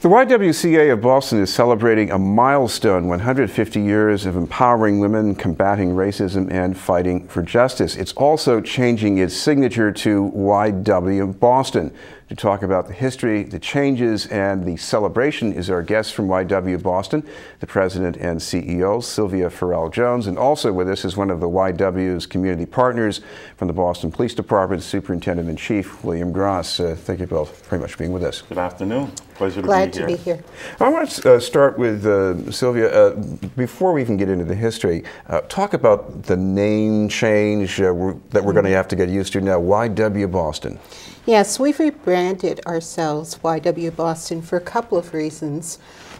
The YWCA of Boston is celebrating a milestone, 150 years of empowering women, combating racism, and fighting for justice. It's also changing its signature to YW Boston. To talk about the history, the changes, and the celebration is our guest from YW Boston, the president and CEO, Sylvia Ferrell-Jones. And also with us is one of the YW's community partners from the Boston Police Department, Superintendent in Chief, William Gross. Thank you both very much for being with us. Good afternoon. Pleasure to Glad be here. to be here. I want to start with Sylvia. Before we even get into the history, talk about the name change that we're going to have to get used to now, YW Boston. Yes, we've rebranded ourselves YW Boston for a couple of reasons.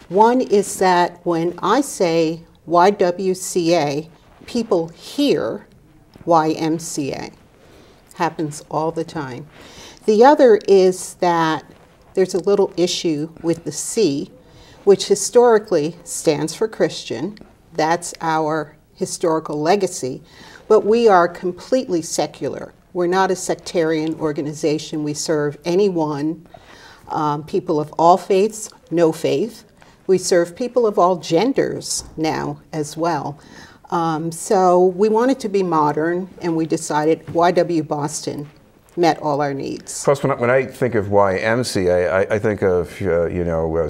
One is that when I say YWCA, people hear YMCA. Happens all the time. The other is that there's a little issue with the C, which historically stands for Christian. That's our historical legacy, but we are completely secular. We're not a sectarian organization. We serve anyone, people of all faiths, no faith. We serve people of all genders now as well. So we wanted to be modern, and we decided YW Boston met all our needs. Plus, when I think of YMCA, I think of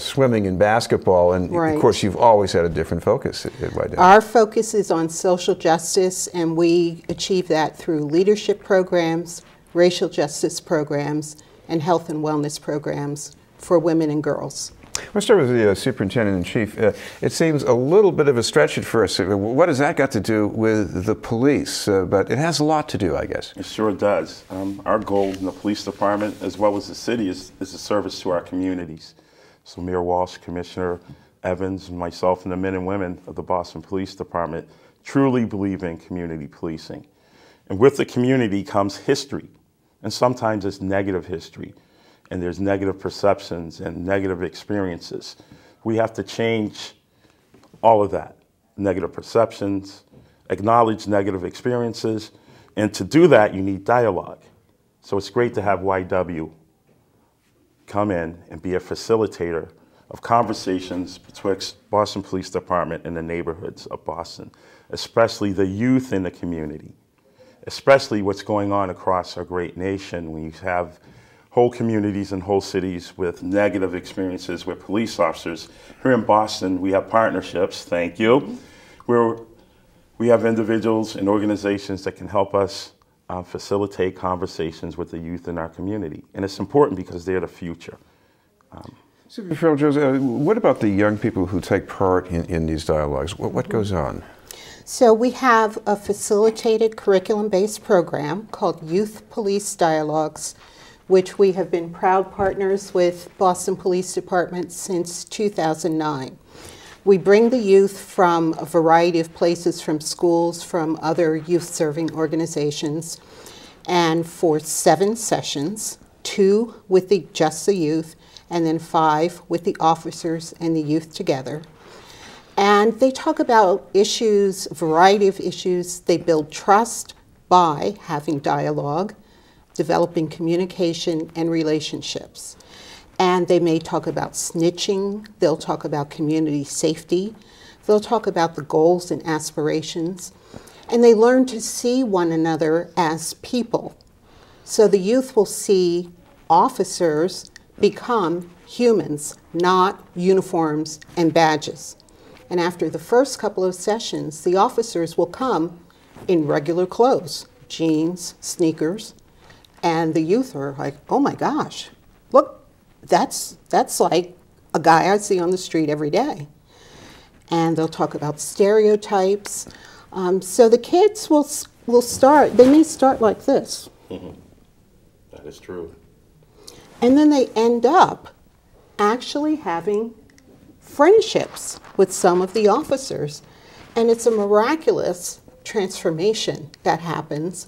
swimming and basketball, and Right. of course you've always had a different focus at YW. Our focus is on social justice, and we achieve that through leadership programs, racial justice programs, and health and wellness programs for women and girls. Let's start with the Superintendent-in-Chief. It seems a little bit of a stretch at first. What has that got to do with the police? But it has a lot to do, I guess. It sure does. Our goal in the police department, as well as the city, is a service to our communities. So Mayor Walsh, Commissioner Evans, and myself, and the men and women of the Boston Police Department truly believe in community policing. And with the community comes history, and sometimes it's negative history. And there's negative perceptions and negative experiences. We have to change all of that. Negative perceptions, acknowledge negative experiences, and to do that, you need dialogue. So it's great to have YW come in and be a facilitator of conversations betwixt Boston Police Department and the neighborhoods of Boston, especially the youth in the community, especially what's going on across our great nation when you have whole communities and whole cities with negative experiences with police officers. Here in Boston, we have partnerships, thank you, where we have individuals and organizations that can help us facilitate conversations with the youth in our community. And it's important because they're the future. Sylvia Ferrell-Jones, what about the young people who take part in these dialogues? What goes on? So we have a facilitated curriculum-based program called Youth Police Dialogues, which we have been proud partners with Boston Police Department since 2009. We bring the youth from a variety of places, from schools, from other youth-serving organizations, and for 7 sessions, 2 with just the youth, and then 5 with the officers and the youth together. And they talk about issues, a variety of issues. They build trust by having dialogue, developing communication and relationships. And they may talk about snitching, they'll talk about community safety, they'll talk about the goals and aspirations, and they learn to see one another as people. So the youth will see officers become humans, not uniforms and badges. And after the first couple of sessions, the officers will come in regular clothes, jeans, sneakers, and the youth are like, oh my gosh, look, that's like a guy I see on the street every day. And they'll talk about stereotypes. So the kids will start, they may start like this. Mm-hmm. That is true. And then they end up actually having friendships with some of the officers. And it's a miraculous transformation that happens.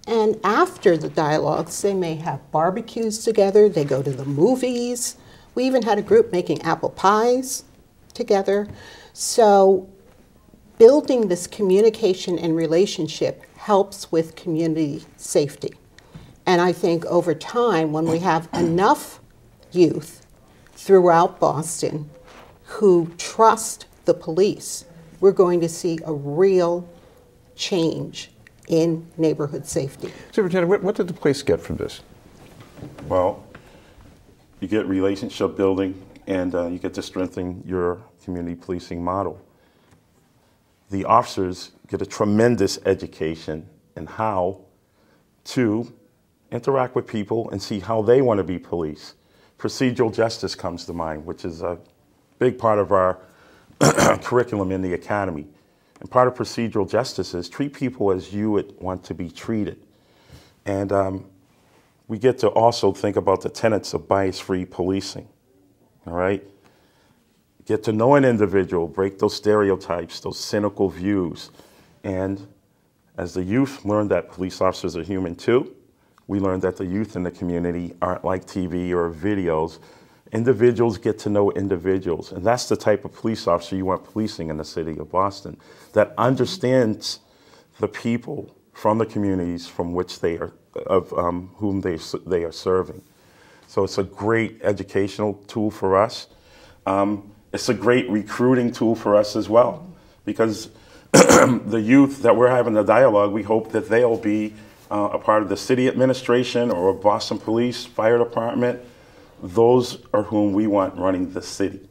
And after the dialogues, they may have barbecues together, they go to the movies. We even had a group making apple pies together. So building this communication and relationship helps with community safety. And I think over time, when we have enough youth throughout Boston who trust the police, we're going to see a real change in neighborhood safety. Superintendent, what did the police get from this? Well, you get relationship building, and you get to strengthen your community policing model. The officers get a tremendous education in how to interact with people and see how they want to be policed. Procedural justice comes to mind, which is a big part of our curriculum in the academy. And part of procedural justice is treat people as you would want to be treated. And we get to also think about the tenets of bias-free policing, all right? Get to know an individual, break those stereotypes, those cynical views. And as the youth learn that police officers are human too, we learn that the youth in the community aren't like TV or videos. Individuals get to know individuals. And that's the type of police officer you want policing in the city of Boston, that understands the people from the communities from which they are, of whom they are serving. So it's a great educational tool for us. It's a great recruiting tool for us as well, because the youth that we're having the dialogue, we hope that they'll be a part of the city administration or Boston Police, Fire Department. Those are whom we want running the city.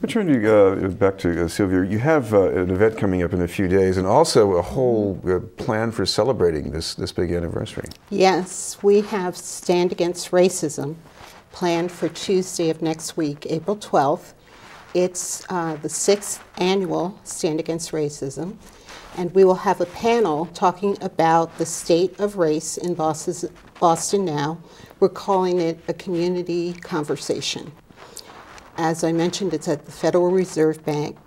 I'll turn you back to Sylvia. You have an event coming up in a few days, and also a whole plan for celebrating this big anniversary. Yes, we have Stand Against Racism planned for Tuesday of next week, April 12th. It's the 6th annual Stand Against Racism, and we will have a panel talking about the state of race in Boston now. We're calling it a community conversation. As I mentioned, it's at the Federal Reserve Bank.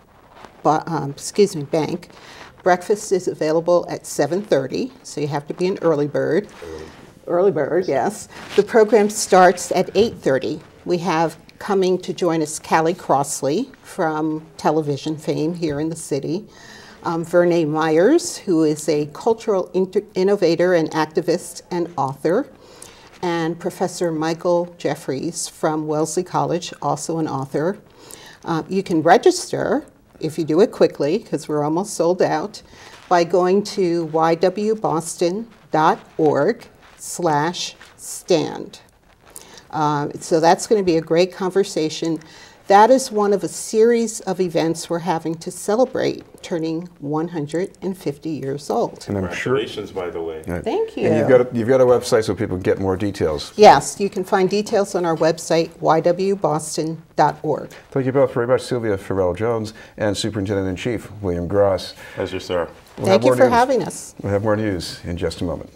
Breakfast is available at 7:30, so you have to be an early bird. Early bird, yes. The program starts at 8:30. We have coming to join us Callie Crossley from television fame here in the city. Verne Myers, who is a cultural innovator and activist and author. And Professor Michael Jeffries from Wellesley College, also an author. You can register, if you do it quickly, because we're almost sold out, by going to ywboston.org/stand. So that's going to be a great conversation. That is one of a series of events we're having to celebrate turning 150 years old. And I'm sure, Congratulations, by the way. Thank you. And you've got a website so people can get more details. Yes, you can find details on our website, ywboston.org. Thank you both very much, Sylvia Ferrell-Jones and Superintendent-in-Chief William Gross. Pleasure, sir. Thank you for having us. We'll have more news in just a moment.